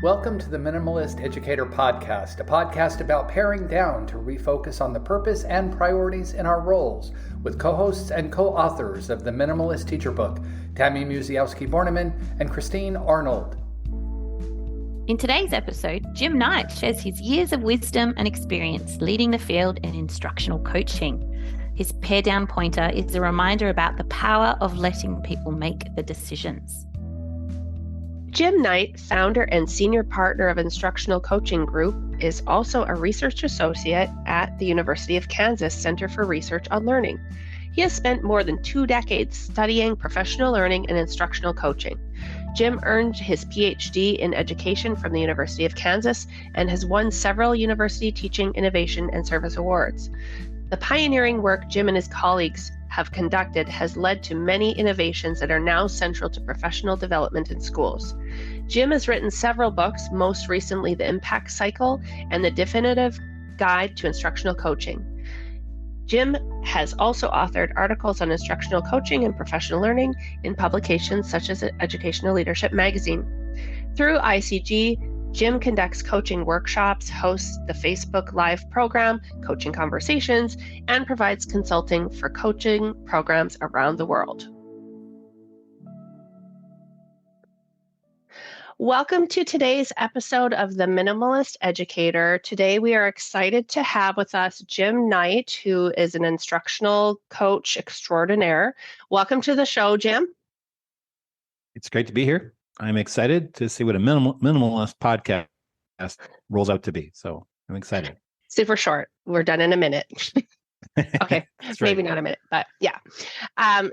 Welcome to the Minimalist Educator Podcast, a podcast about paring down to refocus on the purpose and priorities in our roles, with co-hosts and co-authors of the Minimalist Teacher Book, Tammy Musiowski-Borneman and Christine Arnold. In today's episode, Jim Knight shares his years of wisdom and experience leading the field in instructional coaching. His pare down pointer is a reminder about the power of letting people make the decisions. Jim Knight, founder and senior partner of Instructional Coaching Group, is also a research associate at the University of Kansas Center for Research on Learning. He has spent more than 2 decades studying professional learning and instructional coaching. Jim earned his PhD in education from the University of Kansas and has won several university teaching, innovation, and service awards. The pioneering work Jim and his colleagues have conducted has led to many innovations that are now central to professional development in schools. Jim has written several books, most recently The Impact Cycle and The Definitive Guide to Instructional Coaching. Jim has also authored articles on instructional coaching and professional learning in publications such as Educational Leadership Magazine. Through ICG, Jim conducts coaching workshops, hosts the Facebook Live program, Coaching Conversations, and provides consulting for coaching programs around the world. Welcome to today's episode of The Minimalist Educator. Today we are excited to have with us Jim Knight, who is an instructional coach extraordinaire. Welcome to the show, Jim. It's great to be here. I'm excited to see what a minimalist podcast rolls out to be. So I'm excited. Super short. We're done in a minute. Okay, That's right. Maybe not a minute, but yeah. I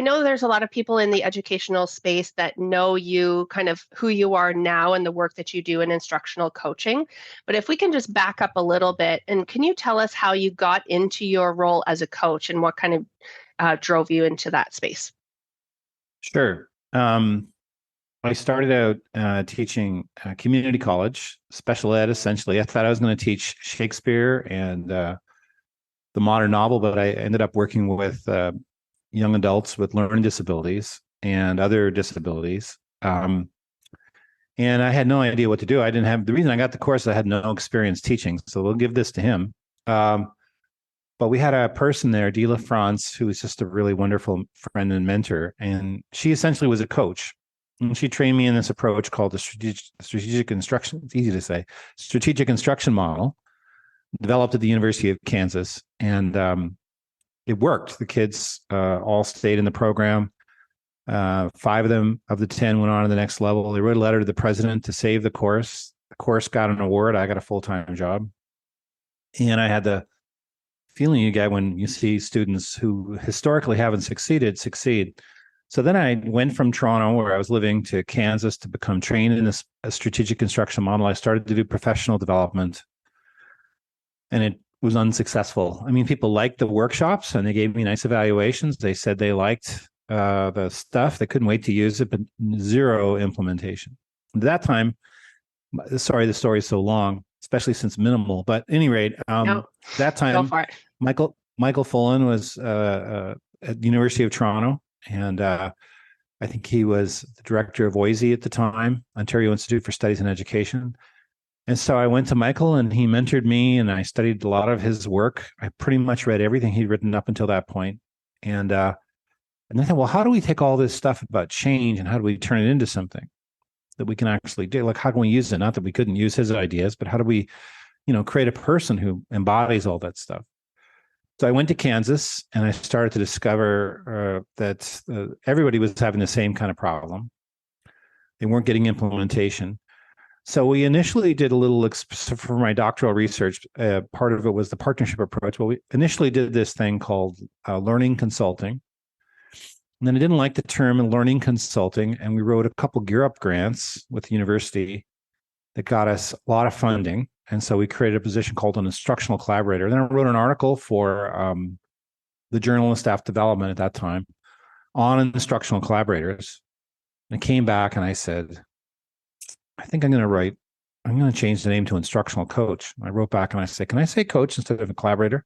know there's a lot of people in the educational space that know you, kind of who you are now and the work that you do in instructional coaching. But if we can just back up a little bit, and can you tell us how you got into your role as a coach and what kind of drove you into that space? Sure. I started out teaching community college, special ed, essentially. I thought I was going to teach Shakespeare and the modern novel, but I ended up working with young adults with learning disabilities and other disabilities. And I had no idea what to do. The reason I got the course, I had no experience teaching. So we'll give this to him. But we had a person there, Dee LaFrance, who was just a really wonderful friend and mentor. And she essentially was a coach. And she trained me in this approach called the strategic instruction. It's easy to say, strategic instruction model, developed at the University of Kansas. And it worked. The kids all stayed in the program. 5 of them of the 10 went on to the next level. They wrote a letter to the president to save the course. The course got an award. I got a full-time job. And I had the feeling you get when you see students who historically haven't succeed. So then I went from Toronto, where I was living, to Kansas to become trained in a strategic instruction model. I started to do professional development, and it was unsuccessful. I mean, people liked the workshops and they gave me nice evaluations. They said they liked the stuff. They couldn't wait to use it, but zero implementation. At that time, sorry, the story is so long, especially since minimal. But at any rate, that time, Michael Fullen was at the University of Toronto, and I think he was the director of OISE at the time, Ontario Institute for Studies in Education. And so I went to Michael, and he mentored me, and I studied a lot of his work. I pretty much read everything he'd written up until that point. And I thought, well, how do we take all this stuff about change and how do we turn it into something that we can actually do? Like, how can we use it? Not that we couldn't use his ideas, but how do we, create a person who embodies all that stuff? So I went to Kansas, and I started to discover that everybody was having the same kind of problem. They weren't getting implementation. So we initially did a little, for my doctoral research, part of it was the partnership approach. Well, we initially did this thing called learning consulting. And then I didn't like the term learning consulting, and we wrote a couple Gear Up grants with the university that got us a lot of funding. And so we created a position called an instructional collaborator. Then I wrote an article for the Journal of Staff Development at that time on instructional collaborators. And I came back and I said, I think I'm going to change the name to instructional coach. I wrote back and I said, can I say coach instead of a collaborator?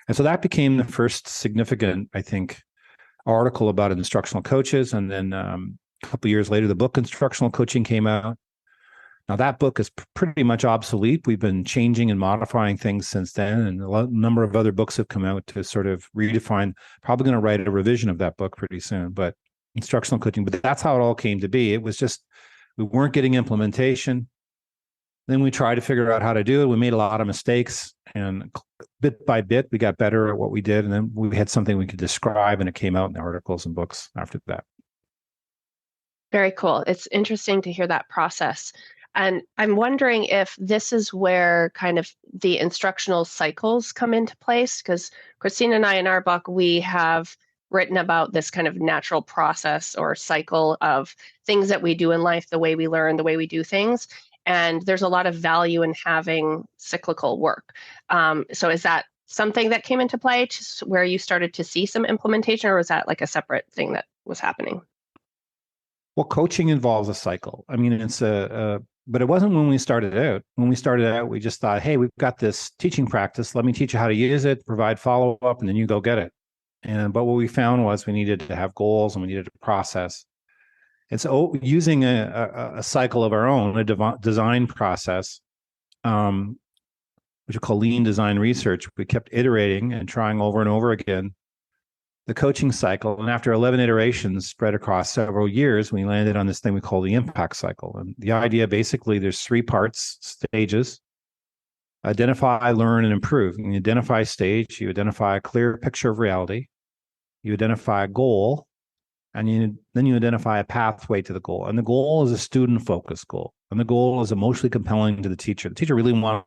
And so that became the first significant, I think, article about instructional coaches. And then A couple of years later, the book Instructional Coaching came out. Now that book is pretty much obsolete. We've been changing and modifying things since then, and number of other books have come out to sort of redefine. Probably going to write a revision of that book pretty soon, but Instructional Coaching. But that's how it all came to be. It was just we weren't getting implementation. Then we tried to figure out how to do it. We made a lot of mistakes, and bit by bit, we got better at what we did. And then we had something we could describe, and it came out in articles and books after that. Very cool. It's interesting to hear that process. And I'm wondering if this is where kind of the instructional cycles come into place, because Christine and I, in our book, we have written about this kind of natural process or cycle of things that we do in life, the way we learn, the way we do things. And there's a lot of value in having cyclical work. So is that something that came into play where you started to see some implementation, or was that like a separate thing that was happening? Well, coaching involves a cycle. I mean, it's but it wasn't when we started out. When we started out, we just thought, hey, we've got this teaching practice. Let me teach you how to use it, provide follow-up, and then you go get it. But what we found was we needed to have goals and we needed a process. And so using a cycle of our own, a design process, which we call lean design research, we kept iterating and trying over and over again the coaching cycle. And after 11 iterations spread across several years, we landed on this thing we call the impact cycle. And the idea, basically, there's 3 parts, stages: identify, learn, and improve. And you identify stage, you identify a clear picture of reality, you identify a goal, and then you identify a pathway to the goal. And the goal is a student-focused goal. And the goal is emotionally compelling to the teacher. The teacher really wants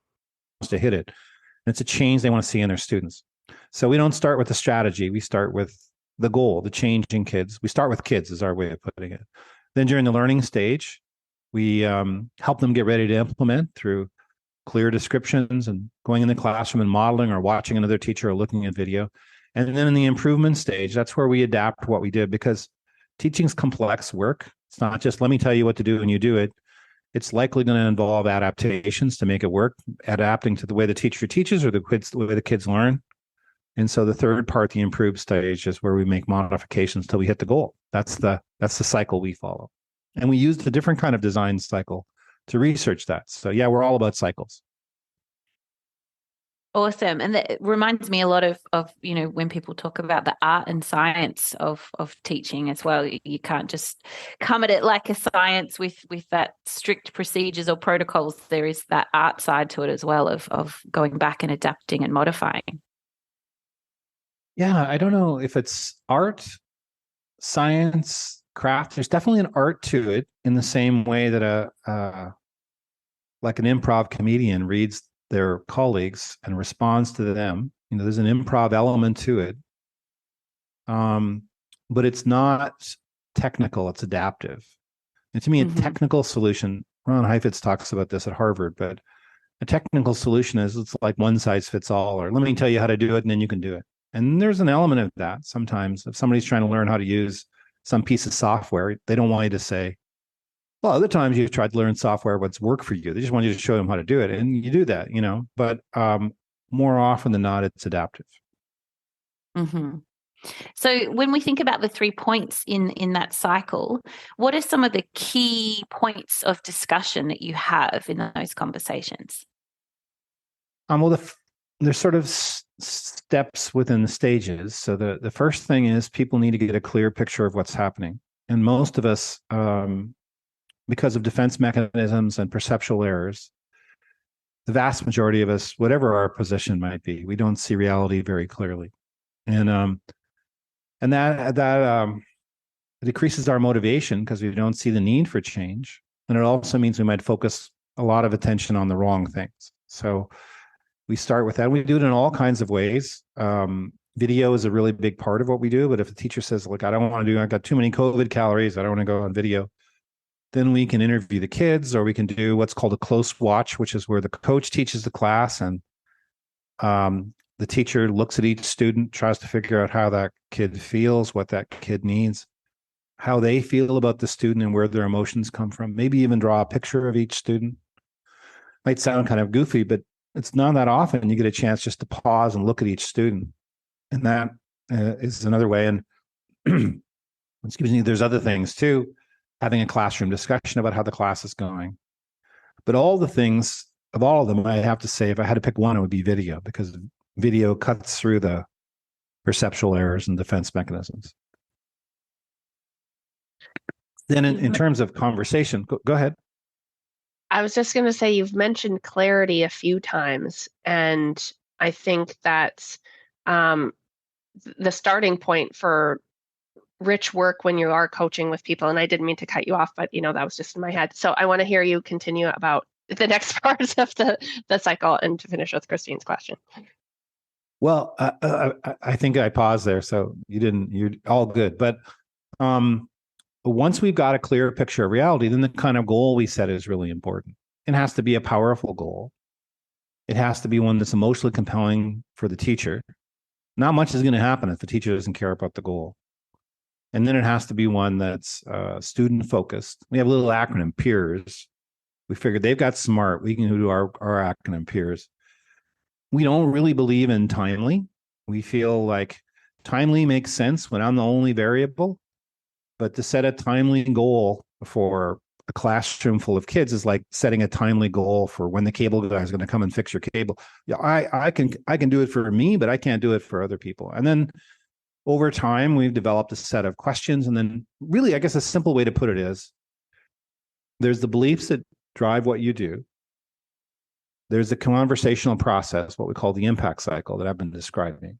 to hit it. And it's a change they want to see in their students. So we don't start with the strategy. We start with the goal, the change in kids. We start with kids is our way of putting it. Then during the learning stage, we help them get ready to implement through clear descriptions and going in the classroom and modeling or watching another teacher or looking at video. And then in the improvement stage, that's where we adapt what we did, because teaching's complex work. It's not just let me tell you what to do and you do it. It's likely going to involve adaptations to make it work, adapting to the way the teacher teaches or the way the kids learn. And so the third part, the improved stage, is where we make modifications till we hit the goal. That's the cycle we follow. And we used a different kind of design cycle to research that. So yeah, we're all about cycles. Awesome. And that reminds me a lot of when people talk about the art and science of teaching as well. You can't just come at it like a science with that strict procedures or protocols. There is that art side to it as well of going back and adapting and modifying. Yeah, I don't know if it's art, science, craft. There's definitely an art to it, in the same way that like an improv comedian reads their colleagues and responds to them. There's an improv element to it. But it's not technical, it's adaptive. And to me, a technical solution, Ron Heifetz talks about this at Harvard, but a technical solution is it's like one size fits all, or let me tell you how to do it and then you can do it. And there's an element of that. Sometimes if somebody's trying to learn how to use some piece of software, they don't want you to say, well, other times you've tried to learn software, what's worked for you. They just want you to show them how to do it. And you do that, but more often than not, it's adaptive. Mm-hmm. So when we think about the 3 points in that cycle, what are some of the key points of discussion that you have in those conversations? Well, there's sort of steps within the stages. So the first thing is people need to get a clear picture of what's happening. And most of us, because of defense mechanisms and perceptual errors, the vast majority of us, whatever our position might be, we don't see reality very clearly. And that decreases our motivation because we don't see the need for change. And it also means we might focus a lot of attention on the wrong things. So we start with that. We do it in all kinds of ways. Video is a really big part of what we do. But if a teacher says, look, I've got too many COVID calories, I don't want to go on video, then we can interview the kids, or we can do what's called a close watch, which is where the coach teaches the class and the teacher looks at each student, tries to figure out how that kid feels, what that kid needs, how they feel about the student and where their emotions come from. Maybe even draw a picture of each student. Might sound kind of goofy, but it's not that often you get a chance just to pause and look at each student. And that is another way. And excuse me, there's other things too. having a classroom discussion about how the class is going. But all the things, of all of them, I have to say, if I had to pick one, it would be video, because video cuts through the perceptual errors and defense mechanisms. Then in terms of conversation, go ahead. I was just going to say, you've mentioned clarity a few times, and I think that's the starting point for rich work when you are coaching with people. And I didn't mean to cut you off, but that was just in my head. So I want to hear you continue about the next parts of the cycle and to finish with Christine's question. Well, I think I paused there, so you're all good. But once we've got a clear picture of reality, then the kind of goal we set is really important. It has to be a powerful goal. It has to be one that's emotionally compelling for the teacher. Not much is going to happen if the teacher doesn't care about the goal. And then it has to be one that's student focused. We have a little acronym, PEERS. We figured they've got SMART. We can do our acronym PEERS. We don't really believe in timely. We feel like timely makes sense when I'm the only variable. But to set a timely goal for a classroom full of kids is like setting a timely goal for when the cable guy is going to come and fix your cable. Yeah, I can do it for me, but I can't do it for other people. And then over time, we've developed a set of questions. And then really, I guess a simple way to put it is there's the beliefs that drive what you do. There's the conversational process, what we call the impact cycle that I've been describing.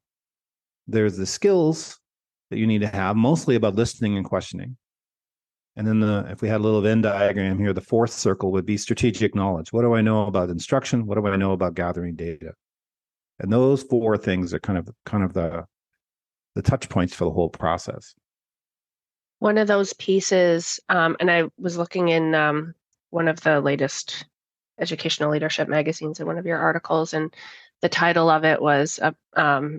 There's the skills that you need to have, mostly about listening and questioning. And then if we had a little Venn diagram here, the fourth circle would be strategic knowledge. What do I know about instruction? What do I know about gathering data? And those four things are kind of the touch points for the whole process. One of those pieces, and I was looking in one of the latest educational leadership magazines in one of your articles, and the title of it was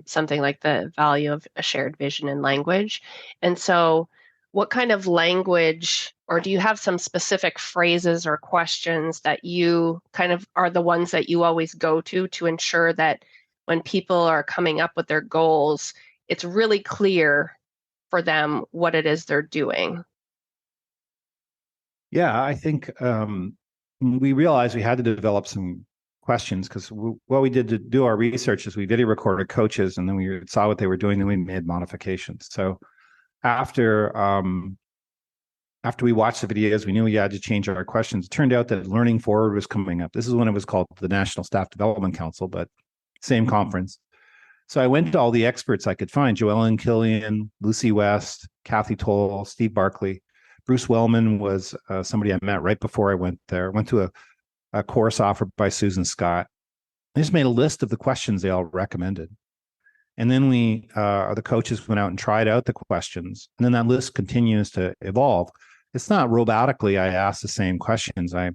something like the value of a shared vision and language. And so what kind of language, or do you have some specific phrases or questions that you kind of are the ones that you always go to ensure that when people are coming up with their goals, it's really clear for them what it is they're doing? Yeah, I think we realized we had to develop some questions because what we did to do our research is we video recorded coaches and then we saw what they were doing and we made modifications. So after we watched the videos, we knew we had to change our questions. It turned out that Learning Forward was coming up. This is when it was called the National Staff Development Council, but same conference. So I went to all the experts I could find, Joellen Killian, Lucy West, Kathy Toll, Steve Barkley. Bruce Wellman was somebody I met right before I went there. Went to a course offered by Susan Scott. I just made a list of the questions they all recommended. And then the coaches went out and tried out the questions. And then that list continues to evolve. It's not robotically I ask the same questions. I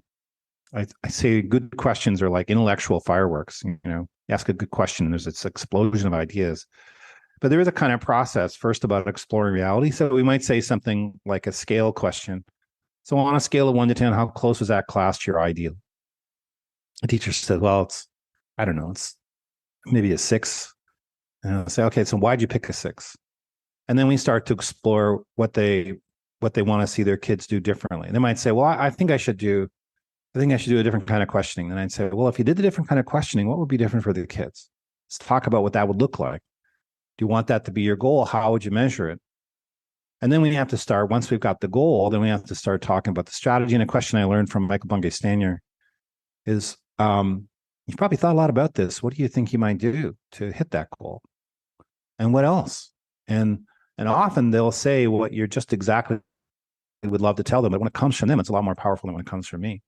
say good questions are like intellectual fireworks. You ask a good question, and there's this explosion of ideas. But there is a kind of process first about exploring reality. So we might say something like a scale question. So on a scale of 1 to 10, how close was that class to your ideal? The teacher said, well, it's maybe a 6. And I'll say, okay, so why'd you pick a 6? And then we start to explore what they want to see their kids do differently. And they might say, well, I think I should do a different kind of questioning. And I'd say, well, if you did the different kind of questioning, what would be different for the kids? Let's talk about what that would look like. Do you want that to be your goal? How would you measure it? And then we have to start, once we've got the goal, then we have to start talking about the strategy. And a question I learned from Michael Bungay-Stanier is, you've probably thought a lot about this. What do you think you might do to hit that goal? And what else? And often they'll say what you're just exactly would love to tell them, but when it comes from them, it's a lot more powerful than when it comes from me.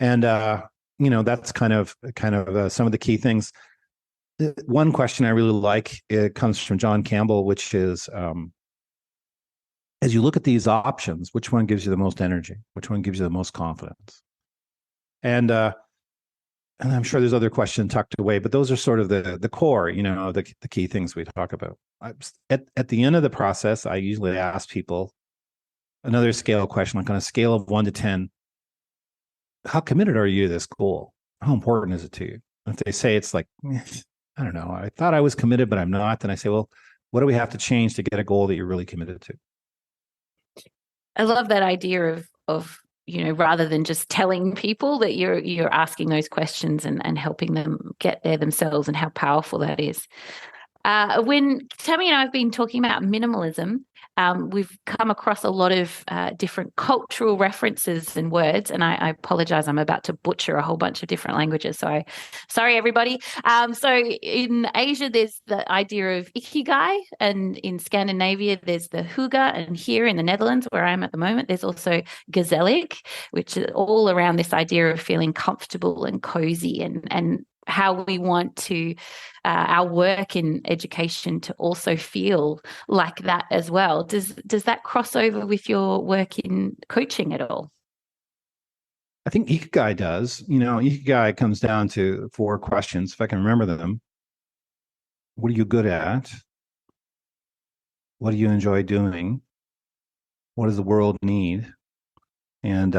And that's kind of some of the key things. One question I really like, it comes from John Campbell, which is, as you look at these options, which one gives you the most energy? Which one gives you the most confidence? And I'm sure there's other questions tucked away, but those are sort of the core, the key things we talk about. At the end of the process, I usually ask people another scale question, like on a scale of 1 to 10, how committed are you to this goal? How important is it to you? If they say it's like, I don't know, I thought I was committed, but I'm not, then I say, well, what do we have to change to get a goal that you're really committed to? I love that idea of rather than just telling people, that you're asking those questions and helping them get there themselves, and how powerful that is. When Tammy and I have been talking about minimalism, we've come across a lot of different cultural references and words, and I apologize, I'm about to butcher a whole bunch of different languages, so sorry, everybody. So in Asia, there's the idea of ikigai, and in Scandinavia, there's the hygge, and here in the Netherlands, where I am at the moment, there's also gezellig, which is all around this idea of feeling comfortable and cozy, and how we want to our work in education to also feel like that as well. Does that cross over with your work in coaching at all? I think Ikigai does. Ikigai comes down to 4 questions, if I can remember them. What are you good at? What do you enjoy doing? What does the world need? And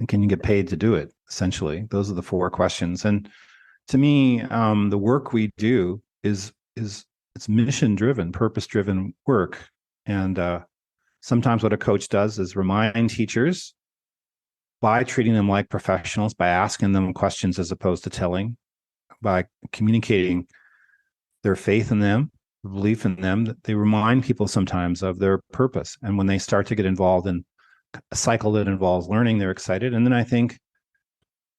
can you get paid to do it? Essentially, those are the 4 questions. And to me, the work we do is it's mission driven, purpose driven work. And sometimes what a coach does is remind teachers, by treating them like professionals, by asking them questions as opposed to telling, by communicating their faith in them, belief in them, that they remind people sometimes of their purpose. And when they start to get involved in a cycle that involves learning, they're excited. And then I think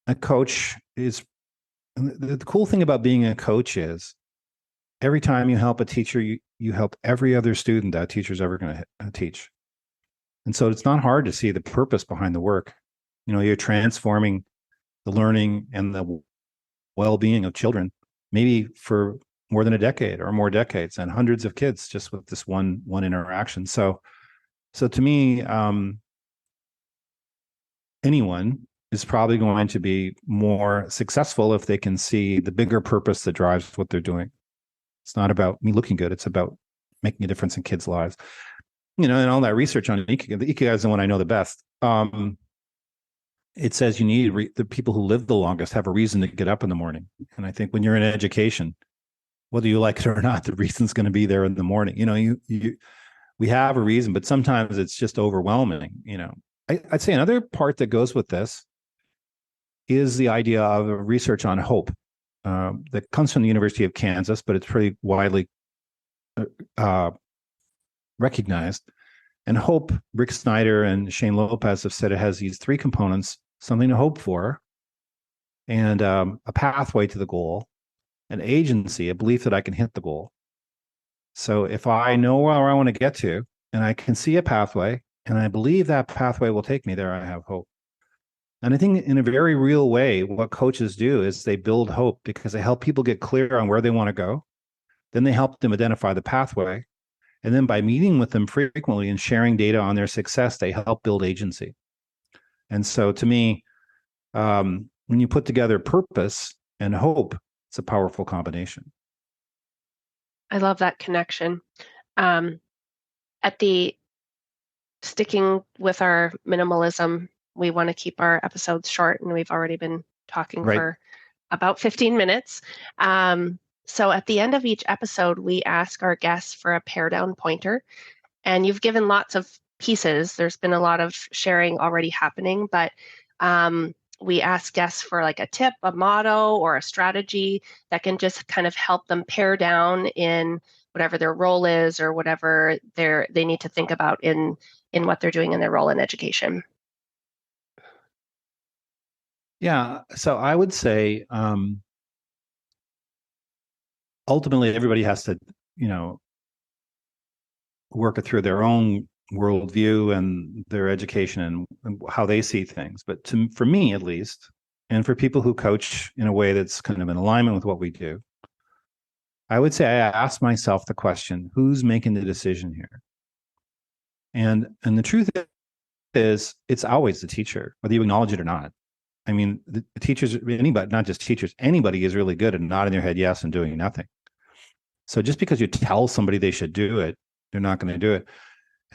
a coach is, the cool thing about being a coach is every time you help a teacher, you help every other student that teacher's ever going to teach. And so it's not hard to see the purpose behind the work. You're transforming the learning and the well-being of children, maybe for more than a decade or more decades, and hundreds of kids just with this one interaction. So to me, anyone is probably going to be more successful if they can see the bigger purpose that drives what they're doing. It's not about me looking good. It's about making a difference in kids' lives. And all that research on Ikigai, the Ikigai is the one I know the best. It says you need the people who live the longest have a reason to get up in the morning. And I think when you're in education, whether you like it or not, the reason's going to be there in the morning. We have a reason, but sometimes it's just overwhelming. I'd say another part that goes with this is the idea of research on hope that comes from the University of Kansas, but it's pretty widely recognized. And hope, Rick Snyder and Shane Lopez have said it has these 3 components: something to hope for, and a pathway to the goal, an agency, a belief that I can hit the goal. So if I know where I want to get to, and I can see a pathway, and I believe that pathway will take me there, I have hope. And I think in a very real way, what coaches do is they build hope because they help people get clear on where they want to go. Then they help them identify the pathway. And then by meeting with them frequently and sharing data on their success, they help build agency. And so to me, when you put together purpose and hope, it's a powerful combination. I love that connection. Sticking with our minimalism, we want to keep our episodes short, and we've already been talking for about 15 minutes. So at the end of each episode, we ask our guests for a pare down pointer, and you've given lots of pieces. There's been a lot of sharing already happening, but we ask guests for like a tip, a motto, or a strategy that can just kind of help them pare down in whatever their role is, or whatever they need to think about in what they're doing in their role in education. Yeah. So I would say, ultimately, everybody has to, work it through their own worldview and their education and how they see things. But for me, at least, and for people who coach in a way that's kind of in alignment with what we do, I would say I ask myself the question, who's making the decision here? And the truth is, it's always the teacher, whether you acknowledge it or not. I mean, the teachers, anybody, not just teachers, anybody is really good at nodding their head yes and doing nothing. So just because you tell somebody they should do it, they're not going to do it.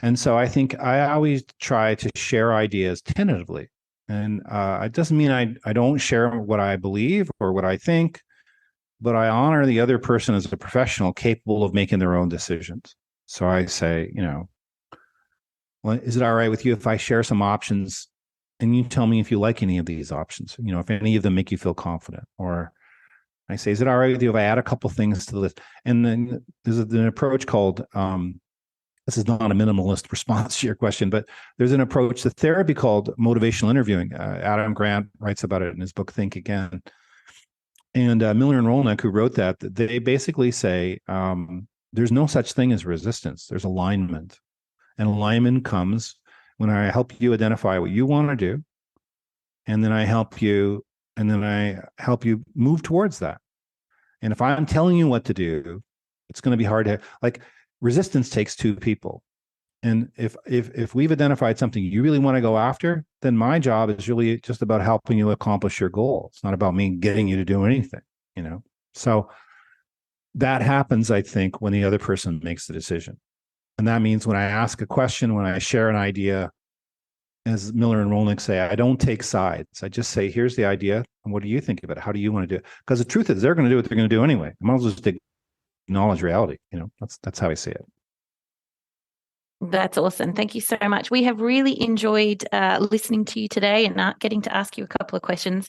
And so I think I always try to share ideas tentatively. And it doesn't mean I don't share what I believe or what I think, but I honor the other person as a professional capable of making their own decisions. So I say, well, is it all right with you if I share some options and you tell me if you like any of these options, if any of them make you feel confident? Or I say, is it all right with you if I add a couple things to the list? And then there's an approach called, this is not a minimalist response to your question, but there's an approach to therapy called motivational interviewing. Adam Grant writes about it in his book, Think Again. And Miller and Rolnick, who wrote that, they basically say there's no such thing as resistance. There's alignment. And alignment comes when I help you identify what you want to do, and then I help you move towards that. And if I'm telling you what to do, it's going to be hard to, like, resistance takes two people. And if we've identified something you really want to go after, then my job is really just about helping you accomplish your goal. It's not about me getting you to do anything, So that happens, I think, when the other person makes the decision. And that means when I ask a question, when I share an idea, as Miller and Rolnick say, I don't take sides. I just say, here's the idea. And what do you think of it? How do you want to do it? Because the truth is, they're going to do what they're going to do anyway. I might as well just acknowledge reality. That's how I see it. That's awesome. Thank you so much. We have really enjoyed listening to you today and getting to ask you a couple of questions.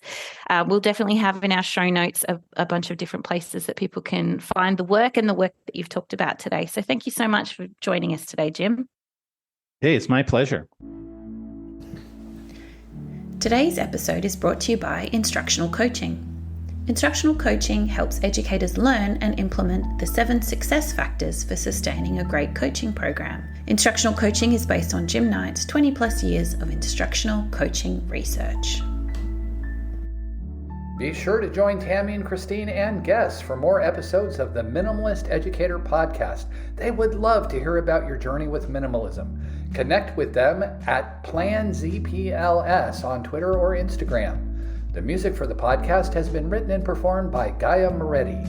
We'll definitely have in our show notes a bunch of different places that people can find the work that you've talked about today. So thank you so much for joining us today, Jim. Hey, it's my pleasure. Today's episode is brought to you by Instructional Coaching. Instructional coaching helps educators learn and implement the 7 success factors for sustaining a great coaching program. Instructional coaching is based on Jim Knight's 20 plus years of instructional coaching research. Be sure to join Tammy and Christine and guests for more episodes of the Minimalist Educator podcast. They would love to hear about your journey with minimalism. Connect with them at PlanZPLS on Twitter or Instagram. The music for the podcast has been written and performed by Gaia Moretti.